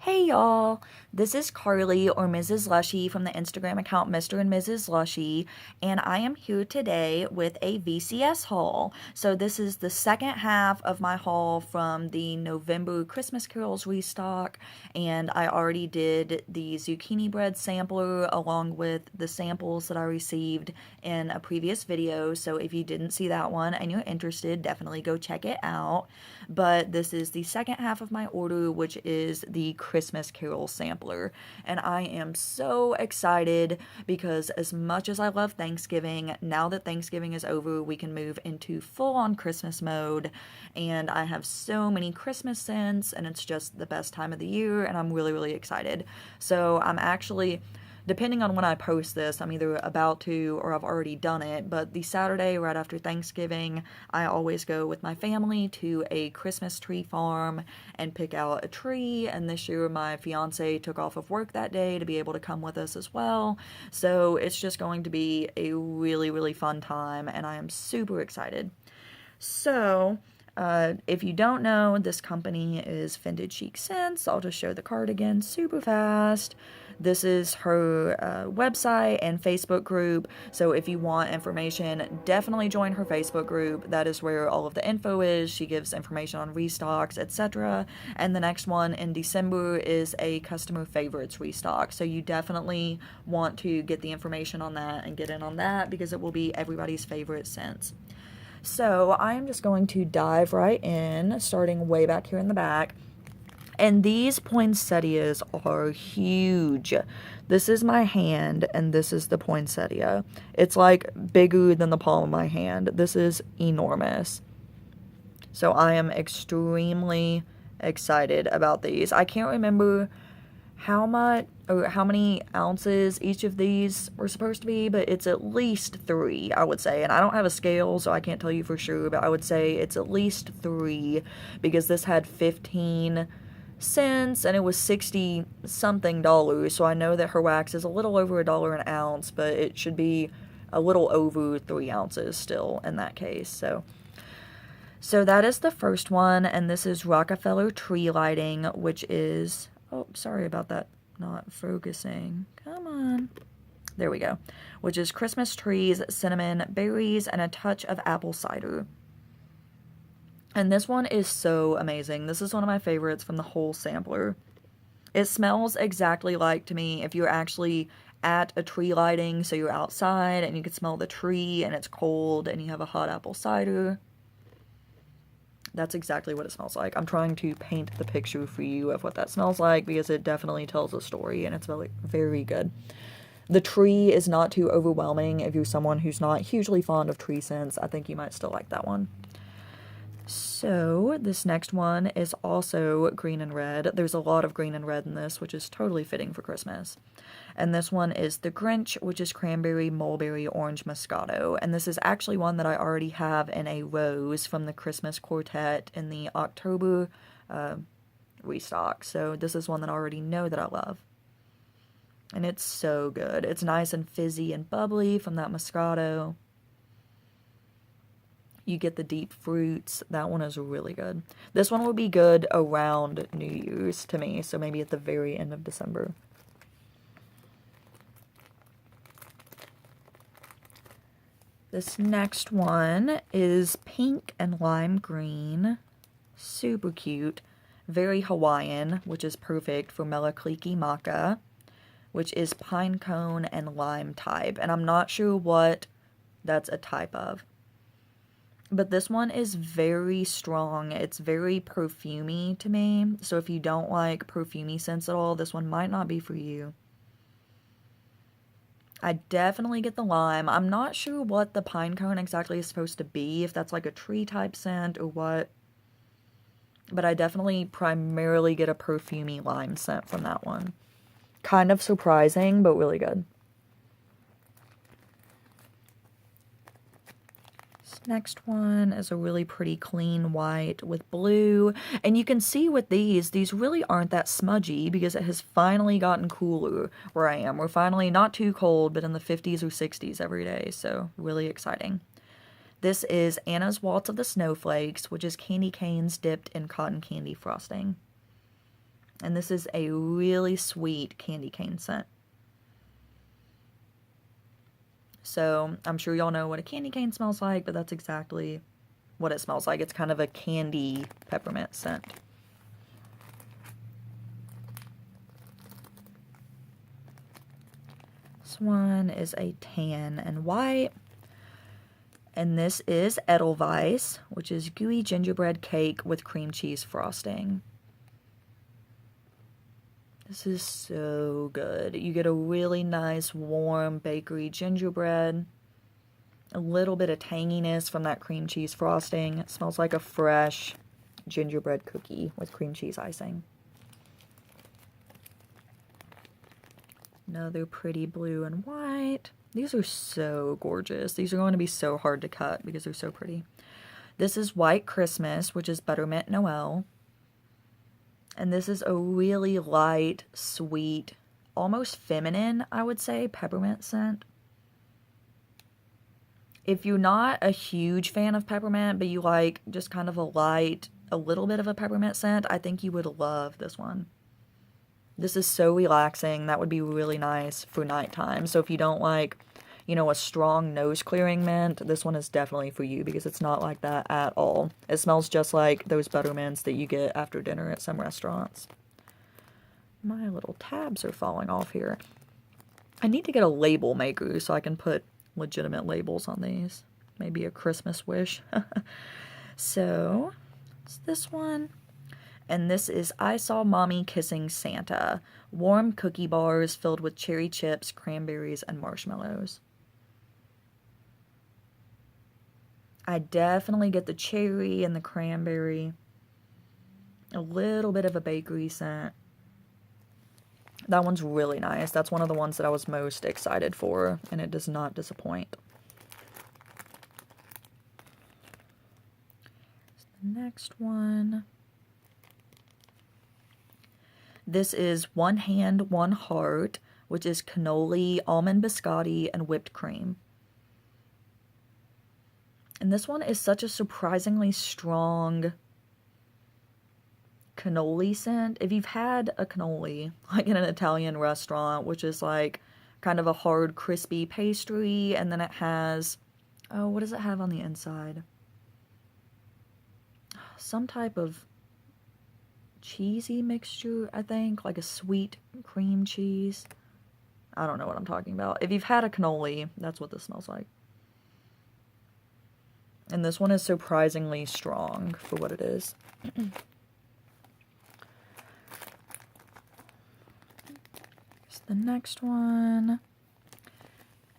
Hey y'all, this is Carly or Mrs. Lushie from the Instagram account Mr. and Mrs. Lushie, and I am here today with a VCS haul. So this is the second half of my haul from the November Christmas Carols restock, and I already did the zucchini bread sampler along with the samples that I received in a previous video. So if you didn't see that one and you're interested, definitely go check it out. But this is the second half of my order, which is the Christmas Carol sampler. And I am so excited because as much as I love Thanksgiving, now that Thanksgiving is over, we can move into full-on Christmas mode. And I have so many Christmas scents, and it's just the best time of the year, and I'm really, really excited. So I'm actually, depending on when I post this, I'm either about to or I've already done it, but the Saturday right after Thanksgiving, I always go with my family to a Christmas tree farm and pick out a tree, and this year my fiance took off of work that day to be able to come with us as well, so it's just going to be a really, really fun time, and I am super excited. So, if you don't know, this company is Vintage Chic Scents. I'll just show the card again super fast. This is her website and Facebook group, so if you want information, definitely join her Facebook group. That is where all of the info is. She gives information on restocks, etc. And the next one in December is a customer favorites restock, so you definitely want to get the information on that and get in on that because it will be everybody's favorite scents. So I am just going to dive right in, starting way back here in the back. And these poinsettias are huge. This is my hand, and this is the poinsettia. It's like bigger than the palm of my hand. This is enormous. So I am extremely excited about these. I can't remember how much or how many ounces each of these were supposed to be, but it's at least 3, I would say. And I don't have a scale, so I can't tell you for sure, but I would say it's at least 3 because this had 15 cents and it was 60 something dollars. So I know that her wax is a little over $1 an ounce, but it should be a little over 3 ounces still in that case. So that is the first one, and this is Rockefeller Tree Lighting, which is, oh, sorry about that not focusing. Come on. There we go. Which is Christmas trees, cinnamon, berries, and a touch of apple cider. And this one is so amazing. This is one of my favorites from the whole sampler. It smells exactly like, to me, if you're actually at a tree lighting, so you're outside and you can smell the tree and it's cold and you have a hot apple cider. That's exactly what it smells like. I'm trying to paint the picture for you of what that smells like because it definitely tells a story and it's very, very good. The tree is not too overwhelming. If you're someone who's not hugely fond of tree scents, I think you might still like that one. So this next one is also green and red. There's a lot of green and red in this, which is totally fitting for Christmas. And this one is the Grinch, which is cranberry, mulberry, orange, moscato. And this is actually one that I already have in a rose from the Christmas quartet in the October restock. So this is one that I already know that I love. And it's so good. It's nice and fizzy and bubbly from that moscato. You get the deep fruits. That one is really good. This one will be good around New Year's to me, so maybe at the very end of December. This next one is pink and lime green. Super cute. Very Hawaiian, which is perfect for Melakliki Maka, which is pine cone and lime type. And I'm not sure what that's a type of. But this one is very strong. It's very perfumey to me. So if you don't like perfumey scents at all, this one might not be for you. I definitely get the lime. I'm not sure what the pine cone exactly is supposed to be, if that's like a tree type scent or what. But I definitely primarily get a perfumey lime scent from that one. Kind of surprising, but really good. Next one is a really pretty clean white with blue, and you can see with these really aren't that smudgy because it has finally gotten cooler where I am. We're finally not too cold, but in the 50s or 60s every day, so really exciting. This is Anna's Waltz of the Snowflakes, which is candy canes dipped in cotton candy frosting. And this is a really sweet candy cane scent. So I'm sure y'all know what a candy cane smells like, but that's exactly what it smells like. It's kind of a candy peppermint scent. This one is a tan and white. And this is Edelweiss, which is gooey gingerbread cake with cream cheese frosting. This is so good. You get a really nice warm bakery gingerbread. A little bit of tanginess from that cream cheese frosting. It smells like a fresh gingerbread cookie with cream cheese icing. Another pretty blue and white. These are so gorgeous. These are going to be so hard to cut because they're so pretty. This is White Christmas, which is Buttermint Noel. And this is a really light, sweet, almost feminine, I would say, peppermint scent. If you're not a huge fan of peppermint, but you like just kind of a light, a little bit of a peppermint scent, I think you would love this one. This is so relaxing. That would be really nice for nighttime. So if you don't like, you know, a strong nose clearing mint, this one is definitely for you because it's not like that at all. It smells just like those buttermints that you get after dinner at some restaurants. My little tabs are falling off here. I need to get a label maker so I can put legitimate labels on these. Maybe a Christmas wish. So, it's this one. And this is I Saw Mommy Kissing Santa. Warm cookie bars filled with cherry chips, cranberries, and marshmallows. I definitely get the cherry and the cranberry. A little bit of a bakery scent. That one's really nice. That's one of the ones that I was most excited for, and it does not disappoint. The next one. This is One Hand, One Heart, which is cannoli, almond biscotti, and whipped cream. And this one is such a surprisingly strong cannoli scent. If you've had a cannoli, like in an Italian restaurant, which is like kind of a hard, crispy pastry, and then it has, oh, what does it have on the inside? Some type of cheesy mixture, I think, like a sweet cream cheese. I don't know what I'm talking about. If you've had a cannoli, that's what this smells like. And this one is surprisingly strong for what it is. Here's the next one.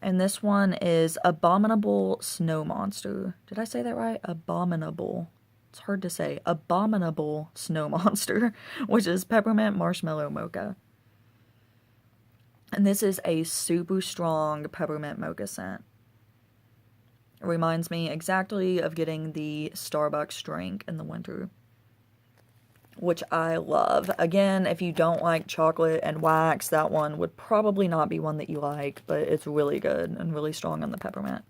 And this one is Abominable Snow Monster. Did I say that right? Abominable. It's hard to say. Abominable Snow Monster, which is peppermint marshmallow mocha. And this is a super strong peppermint mocha scent. It reminds me exactly of getting the Starbucks drink in the winter, which I love. Again, if you don't like chocolate and wax, that one would probably not be one that you like, but it's really good and really strong on the peppermint.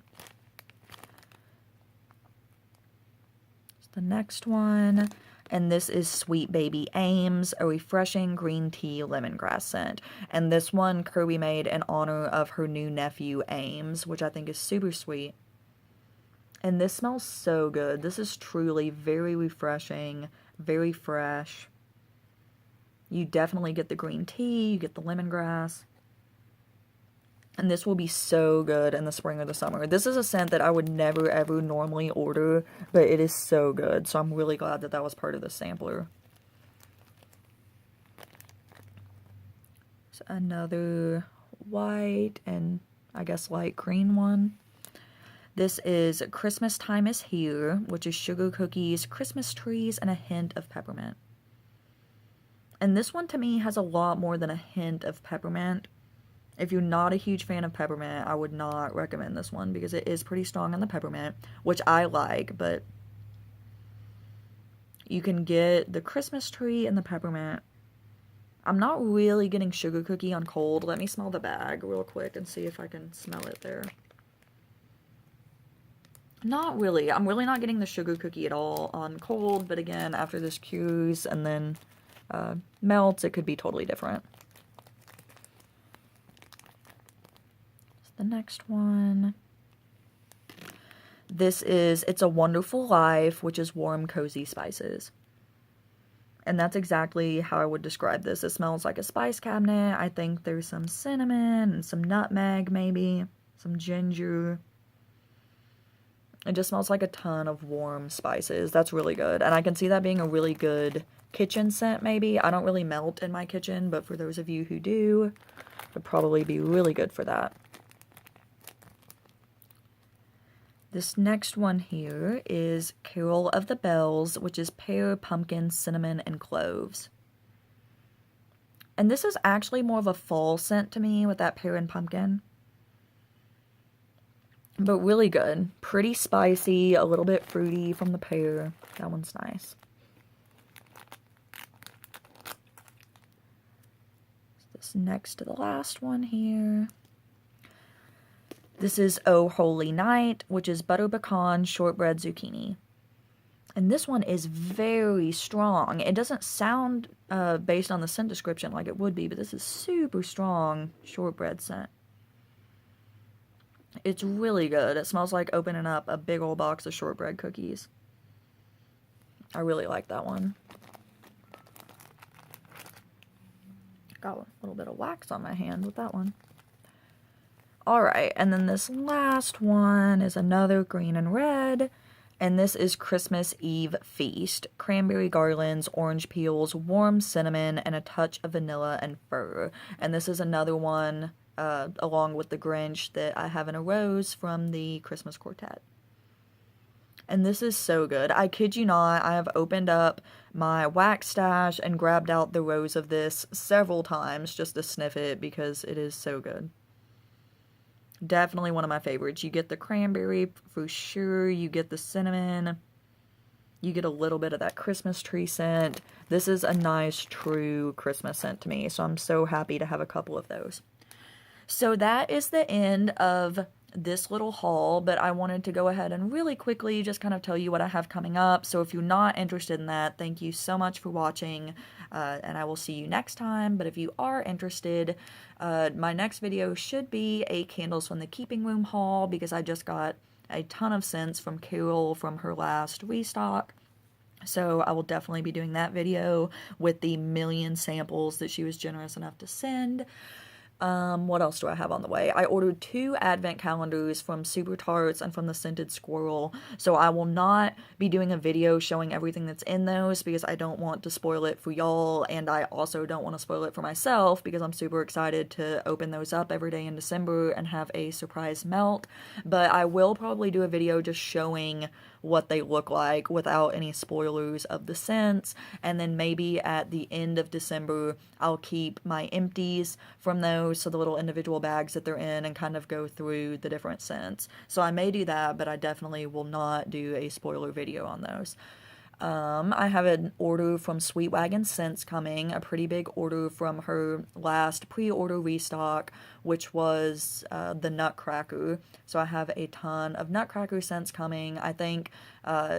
The next one, and this is Sweet Baby Ames, a refreshing green tea lemongrass scent. And this one Kirby made in honor of her new nephew Ames, which I think is super sweet. And this smells so good. This is truly very refreshing, very fresh. You definitely get the green tea, you get the lemongrass. And this will be so good in the spring or the summer. This is a scent that I would never ever normally order, but it is so good. So I'm really glad that that was part of the sampler. So another white and I guess light green one. This is Christmas Time is Here, which is sugar cookies, Christmas trees, and a hint of peppermint. And this one to me has a lot more than a hint of peppermint. If you're not a huge fan of peppermint, I would not recommend this one because it is pretty strong on the peppermint, which I like, but you can get the Christmas tree and the peppermint. I'm not really getting sugar cookie on cold. Let me smell the bag real quick and see if I can smell it there. Not really. I'm really not getting the sugar cookie at all on cold, but again, after this cures and then melts, it could be totally different. The next one. This is It's a Wonderful Life, which is warm, cozy spices. And that's exactly how I would describe this. It smells like a spice cabinet. I think there's some cinnamon and some nutmeg, maybe. Some ginger. It just smells like a ton of warm spices. That's really good. And I can see that being a really good kitchen scent, maybe. I don't really melt in my kitchen, but for those of you who do, it would probably be really good for that. This next one here is Carol of the Bells, which is pear, pumpkin, cinnamon, and cloves. And this is actually more of a fall scent to me with that pear and pumpkin. But really good. Pretty spicy, a little bit fruity from the pear. That one's nice. This next to the last one here. This is Oh Holy Night, which is butter pecan, shortbread, zucchini. And this one is very strong. It doesn't sound, based on the scent description, like it would be, but this is super strong shortbread scent. It's really good. It smells like opening up a big old box of shortbread cookies. I really like that one. Got a little bit of wax on my hand with that one. Alright, and then this last one is another green and red, and this is Christmas Eve Feast. Cranberry garlands, orange peels, warm cinnamon, and a touch of vanilla and fir. And this is another one, along with the Grinch, that I have in a rose from the Christmas Quartet. And this is so good. I kid you not, I have opened up my wax stash and grabbed out the rose of this several times just to sniff it because it is so good. Definitely one of my favorites. You get the cranberry for sure. You get the cinnamon. You get a little bit of that Christmas tree scent. This is a nice, true Christmas scent to me. So I'm so happy to have a couple of those. So that is the end of this little haul, but I wanted to go ahead and really quickly just kind of tell you what I have coming up. So if you're not interested in that, thank you so much for watching, and I will see you next time. But if you are interested, my next video should be a Candles from the Keeping Room haul, because I just got a ton of scents from Carol from her last restock. So I will definitely be doing that video with the million samples that she was generous enough to send. What else do I have on the way? I ordered 2 advent calendars from Super Tarts and from the Scented Squirrel, so I will not be doing a video showing everything that's in those because I don't want to spoil it for y'all, and I also don't want to spoil it for myself because I'm super excited to open those up every day in December and have a surprise melt. But I will probably do a video just showing what they look like without any spoilers of the scents, and then maybe at the end of December I'll keep my empties from those, so the little individual bags that they're in, and kind of go through the different scents. So I may do that, but I definitely will not do a spoiler video on those. I have an order from Sweet Wagon Scents coming, a pretty big order from her last pre-order restock, which was the Nutcracker. So I have a ton of Nutcracker scents coming. I think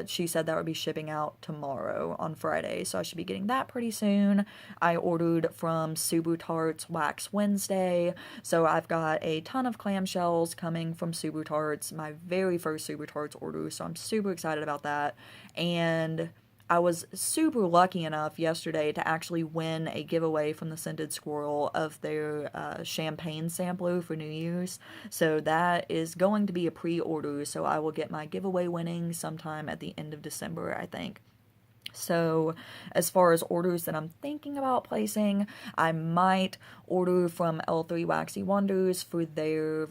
she said that would be shipping out tomorrow on Friday, so I should be getting that pretty soon. I ordered from Subaru Tarts Wax Wednesday, so I've got a ton of clamshells coming from Subaru Tarts, my very first Subaru Tarts order, so I'm super excited about that. And I was super lucky enough yesterday to actually win a giveaway from the Scented Squirrel of their champagne sampler for New Year's. So that is going to be a pre-order, so I will get my giveaway winnings sometime at the end of December, I think. So as far as orders that I'm thinking about placing, I might order from L3 Waxy Wonders for their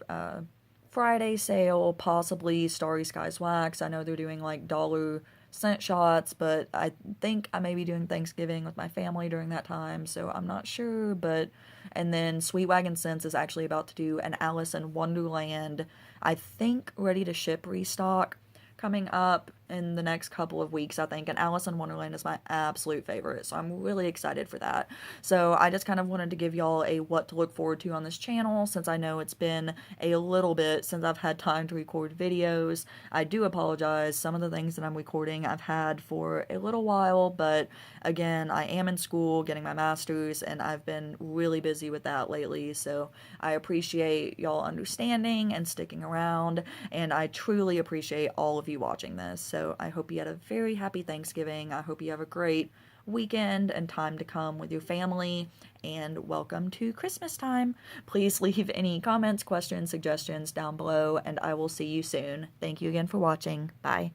Friday sale, possibly Starry Skies Wax. I know they're doing like dollar scent shots, but I think I may be doing Thanksgiving with my family during that time, so I'm not sure. But and then Sweet Wagon Scents is actually about to do an Alice in Wonderland, I think ready to ship restock coming up in the next couple of weeks, I think, and Alice in Wonderland is my absolute favorite, so I'm really excited for that. So I just kind of wanted to give y'all a what to look forward to on this channel, since I know it's been a little bit since I've had time to record videos. I do apologize. Some of the things that I'm recording I've had for a little while, but again, I am in school getting my master's, and I've been really busy with that lately, so I appreciate y'all understanding and sticking around, and I truly appreciate all of you watching this. So I hope you had a very happy Thanksgiving. I hope you have a great weekend and time to come with your family, and welcome to Christmas time. Please leave any comments, questions, suggestions down below, and I will see you soon. Thank you again for watching. Bye.